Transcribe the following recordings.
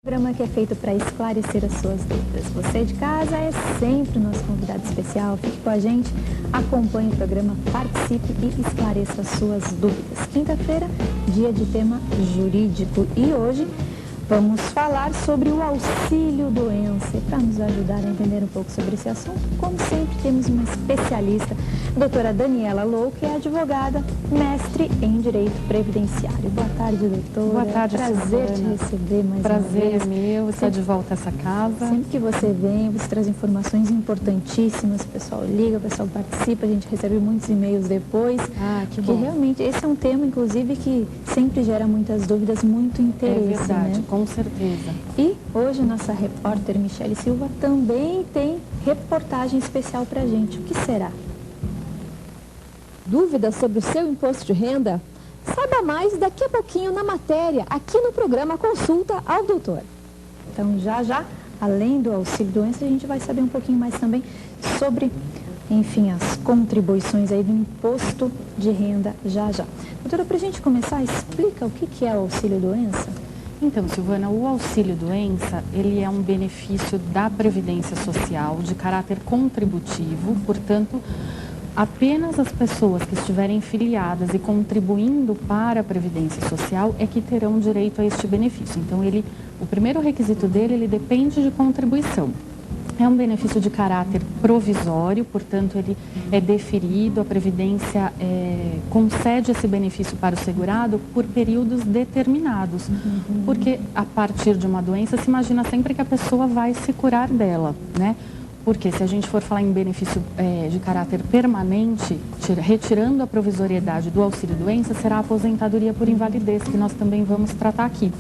Programa que é feito para esclarecer as suas dúvidas. Você de casa é sempre o nosso convidado especial. Fique com a gente, acompanhe o programa, participe e esclareça as suas dúvidas. Quinta-feira, dia de tema jurídico. E hoje vamos falar sobre o auxílio-doença. E para nos ajudar a entender um pouco sobre esse assunto, como sempre, temos uma especialista, a doutora Daniela Lou, que é advogada, mestre em Direito Previdenciário. Boa tarde, doutora. Boa tarde, Prazer te receber mais uma vez. Prazer é meu estar de volta a essa casa. Sempre que você vem, você traz informações importantíssimas, o pessoal liga, o pessoal participa, a gente recebe muitos e-mails depois. Que bom. Realmente esse é um tema, inclusive, que sempre gera muitas dúvidas, muito interesse. É verdade, né? Com certeza. E hoje a nossa repórter Michele Silva também tem reportagem especial pra gente. O que será? Dúvidas sobre o seu imposto de renda? Saiba mais daqui a pouquinho na matéria, aqui no programa Consulta ao Doutor. Então, já, além do auxílio-doença, a gente vai saber um pouquinho mais também sobre, enfim, as contribuições aí do imposto de renda já. Doutora, para a gente começar, explica o que é o auxílio-doença? Então, Silvana, o auxílio-doença, ele é um benefício da Previdência Social de caráter contributivo, portanto, apenas as pessoas que estiverem filiadas e contribuindo para a Previdência Social é que terão direito a este benefício. Então, o primeiro requisito dele, ele depende de contribuição. É um benefício de caráter provisório, portanto, ele é deferido, a Previdência concede esse benefício para o segurado por períodos determinados. Porque a partir de uma doença, se imagina sempre que a pessoa vai se curar dela, né? Porque se a gente for falar em benefício de caráter permanente, retirando a provisoriedade do auxílio-doença, será a aposentadoria por invalidez, que nós também vamos tratar aqui.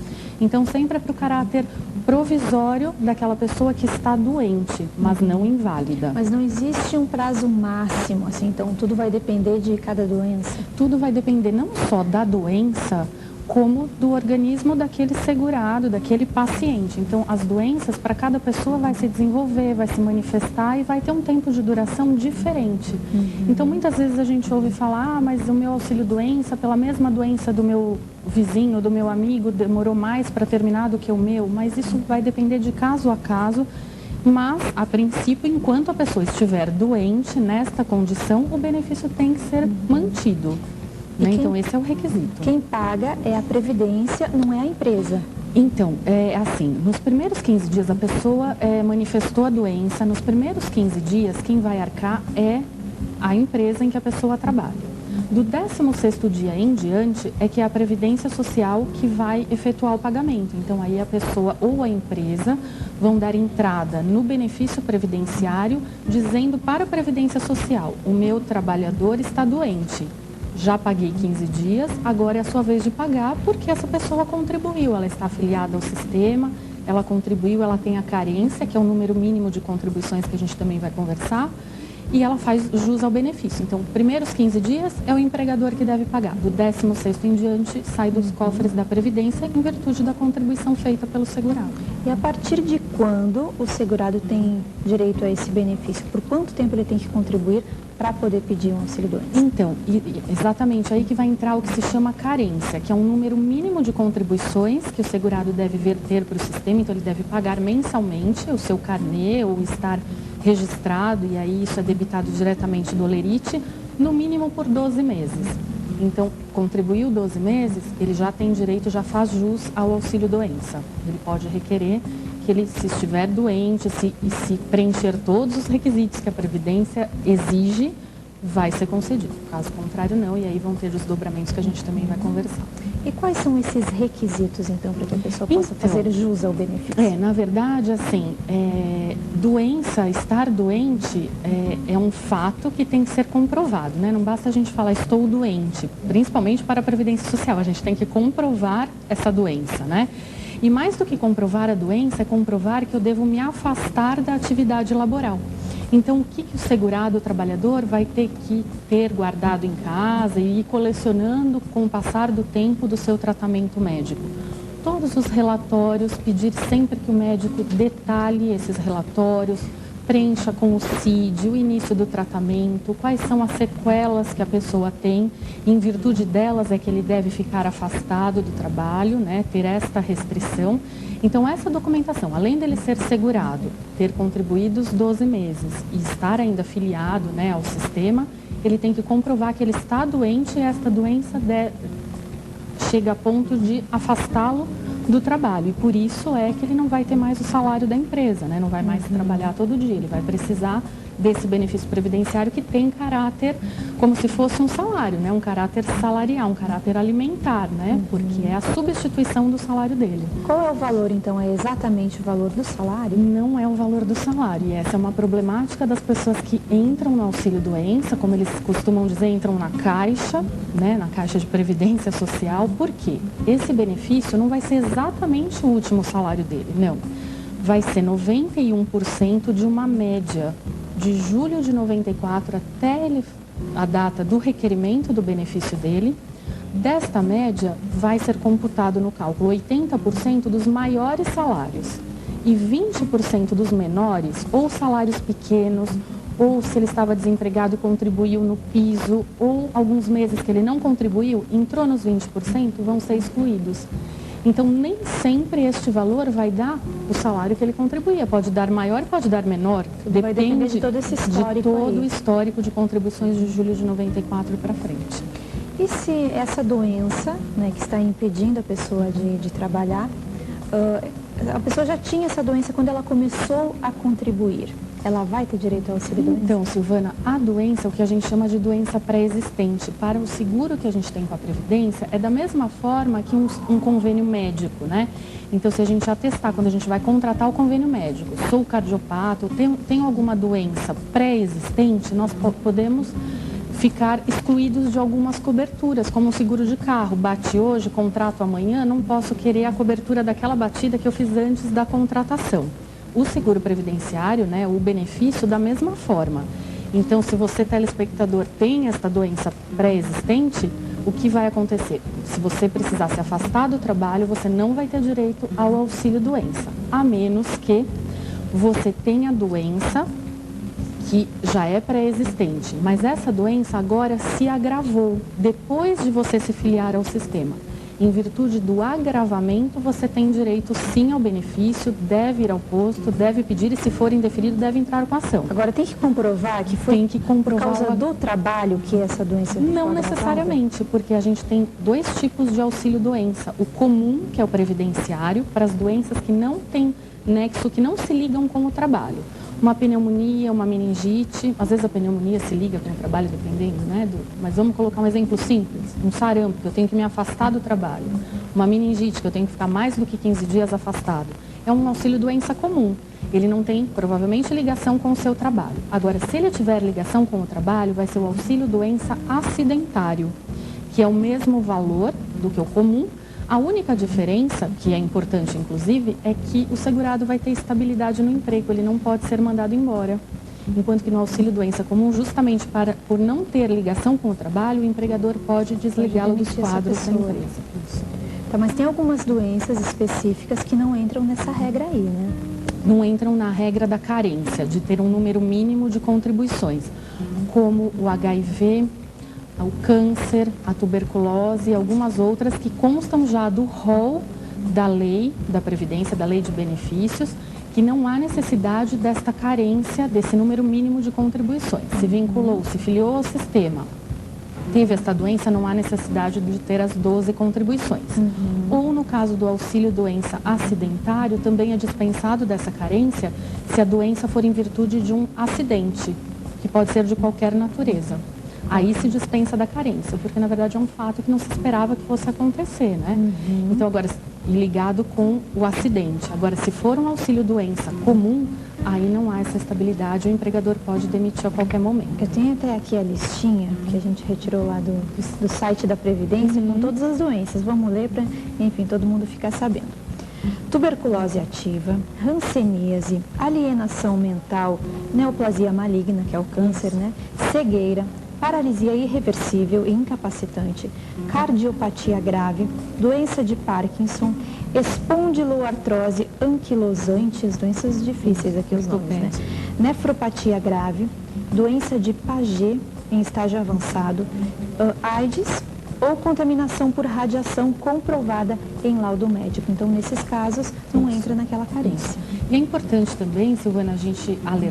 Então, sempre é para o caráter provisório daquela pessoa que está doente, mas não inválida. Mas não existe um prazo máximo, assim, então tudo vai depender de cada doença? Tudo vai depender não só da doença, como do organismo daquele segurado, daquele paciente. Então, as doenças, para cada pessoa, vai se desenvolver, vai se manifestar e vai ter um tempo de duração diferente. Então, muitas vezes a gente ouve falar, mas o meu auxílio-doença, pela mesma doença do meu vizinho, do meu amigo, demorou mais para terminar do que o meu, mas isso vai depender de caso a caso. Mas, a princípio, enquanto a pessoa estiver doente, nesta condição, o benefício tem que ser mantido. Então, esse é o requisito. Quem paga é a Previdência, não é a empresa. Então, assim, nos primeiros 15 dias a pessoa manifestou a doença, nos primeiros 15 dias quem vai arcar é a empresa em que a pessoa trabalha. Do 16º dia em diante é que é a Previdência Social que vai efetuar o pagamento. Então, aí a pessoa ou a empresa vão dar entrada no benefício previdenciário dizendo para a Previdência Social, o meu trabalhador está doente. Já paguei 15 dias, agora é a sua vez de pagar, porque essa pessoa contribuiu, ela está afiliada ao sistema, ela contribuiu, ela tem a carência, que é o número mínimo de contribuições que a gente também vai conversar, e ela faz jus ao benefício. Então, primeiros 15 dias é o empregador que deve pagar. Do 16º em diante, sai dos cofres da Previdência em virtude da contribuição feita pelo segurado. E a partir de quando o segurado tem direito a esse benefício? Por quanto tempo ele tem que contribuir para poder pedir um auxílio-doença? Então, exatamente aí que vai entrar o que se chama carência, que é um número mínimo de contribuições que o segurado deve verter para o sistema. Então, ele deve pagar mensalmente o seu carnê ou estar registrado, e aí isso é debitado diretamente do Olerite, no mínimo por 12 meses. Então, contribuiu 12 meses, ele já tem direito, já faz jus ao auxílio-doença. Ele pode requerer que ele, se estiver doente, se preencher todos os requisitos que a Previdência exige, vai ser concedido. Caso contrário, não, e aí vão ter desdobramentos que a gente também vai conversar. E quais são esses requisitos, então, para que a pessoa possa fazer jus ao benefício? Na verdade, assim, estar doente é um fato que tem que ser comprovado, né? Não basta a gente falar estou doente, principalmente para a Previdência Social, a gente tem que comprovar essa doença, né? E mais do que comprovar a doença, é comprovar que eu devo me afastar da atividade laboral. Então, o que o segurado, o trabalhador, vai ter que ter guardado em casa e ir colecionando com o passar do tempo do seu tratamento médico? Todos os relatórios, pedir sempre que o médico detalhe esses relatórios, preencha com o CID, o início do tratamento, quais são as sequelas que a pessoa tem, e em virtude delas é que ele deve ficar afastado do trabalho, né, ter esta restrição. Então, essa documentação, além dele ser segurado, ter contribuído os 12 meses e estar ainda filiado, né, ao sistema, ele tem que comprovar que ele está doente e esta doença chega a ponto de afastá-lo do trabalho. E por isso é que ele não vai ter mais o salário da empresa, né? Não vai mais trabalhar todo dia. Ele vai precisar desse benefício previdenciário que tem caráter como se fosse um salário, né? Um caráter salarial, um caráter alimentar, né? Porque é a substituição do salário dele. Qual é o valor, então? É exatamente o valor do salário? Não é o valor do salário. E essa é uma problemática das pessoas que entram no auxílio-doença, como eles costumam dizer, entram na caixa, né? Na caixa de previdência social. Por quê? Esse benefício não vai ser exatamente o último salário dele, não. Vai ser 91% de uma média de julho de 94 até a data do requerimento do benefício dele. Desta média, vai ser computado no cálculo 80% dos maiores salários e 20% dos menores, ou salários pequenos, ou se ele estava desempregado e contribuiu no piso, ou alguns meses que ele não contribuiu, entrou nos 20%, vão ser excluídos. Então, nem sempre este valor vai dar o salário que ele contribuía. Pode dar maior, pode dar menor. Vai depender de todo esse histórico de todo aí. O histórico de contribuições de julho de 94 para frente. E se essa doença, né, que está impedindo a pessoa de trabalhar, a pessoa já tinha essa doença quando ela começou a contribuir? Ela vai ter direito ao auxílio-doença? Então, Silvana, a doença, o que a gente chama de doença pré-existente, para o seguro que a gente tem com a Previdência, é da mesma forma que um convênio médico, né? Então, se a gente atestar, quando a gente vai contratar o convênio médico, sou cardiopata, tenho alguma doença pré-existente, nós podemos ficar excluídos de algumas coberturas, como o seguro de carro. Bate hoje, contrato amanhã, não posso querer a cobertura daquela batida que eu fiz antes da contratação. O seguro previdenciário, né, o benefício da mesma forma. Então, se você, telespectador, tem esta doença pré-existente, o que vai acontecer? Se você precisar se afastar do trabalho, você não vai ter direito ao auxílio-doença, a menos que você tenha doença que já é pré-existente, mas essa doença agora se agravou depois de você se filiar ao sistema. Em virtude do agravamento, você tem direito sim ao benefício, deve ir ao posto, deve pedir e, se for indeferido, deve entrar com a ação. Agora, tem que comprovar que foi por causa do trabalho que essa doença ficou Não agravada? necessariamente, porque a gente tem dois tipos de auxílio-doença. O comum, que é o previdenciário, para as doenças que não têm nexo, que não se ligam com o trabalho. Uma pneumonia, uma meningite, às vezes a pneumonia se liga com o trabalho, dependendo, né? Mas vamos colocar um exemplo simples, um sarampo, que eu tenho que me afastar do trabalho. Uma meningite, que eu tenho que ficar mais do que 15 dias afastado. É um auxílio-doença comum. Ele não tem, provavelmente, ligação com o seu trabalho. Agora, se ele tiver ligação com o trabalho, vai ser o auxílio-doença acidentário, que é o mesmo valor do que o comum. A única diferença, que é importante inclusive, é que o segurado vai ter estabilidade no emprego, ele não pode ser mandado embora. Enquanto que no auxílio-doença comum, justamente por não ter ligação com o trabalho, o empregador pode desligá-lo dos quadros da empresa. Tá, mas tem algumas doenças específicas que não entram nessa regra aí, né? Não entram na regra da carência, de ter um número mínimo de contribuições, como o HIV, o câncer, a tuberculose e algumas outras que constam já do rol da lei da Previdência, da lei de benefícios, que não há necessidade desta carência, desse número mínimo de contribuições. Se vinculou, se filiou ao sistema, teve esta doença, não há necessidade de ter as 12 contribuições. Ou no caso do auxílio-doença acidentário, também é dispensado dessa carência se a doença for em virtude de um acidente, que pode ser de qualquer natureza. Aí se dispensa da carência, porque na verdade é um fato que não se esperava que fosse acontecer, né? Então agora, ligado com o acidente. Agora, se for um auxílio-doença comum, aí não há essa estabilidade, o empregador pode demitir a qualquer momento. Eu tenho até aqui a listinha que a gente retirou lá do site da Previdência com todas as doenças. Vamos ler para, enfim, todo mundo ficar sabendo. Tuberculose ativa, hanseníase, alienação mental, neoplasia maligna, que é o câncer, né? Cegueira, paralisia irreversível e incapacitante, cardiopatia grave, doença de Parkinson, espondiloartrose anquilosante, as doenças difíceis aqui os nomes, né? Nefropatia grave, doença de Paget em estágio avançado, AIDS, ou contaminação por radiação comprovada em laudo médico. Então, nesses casos, não entra naquela carência. E é importante também, Silvana, a gente alertar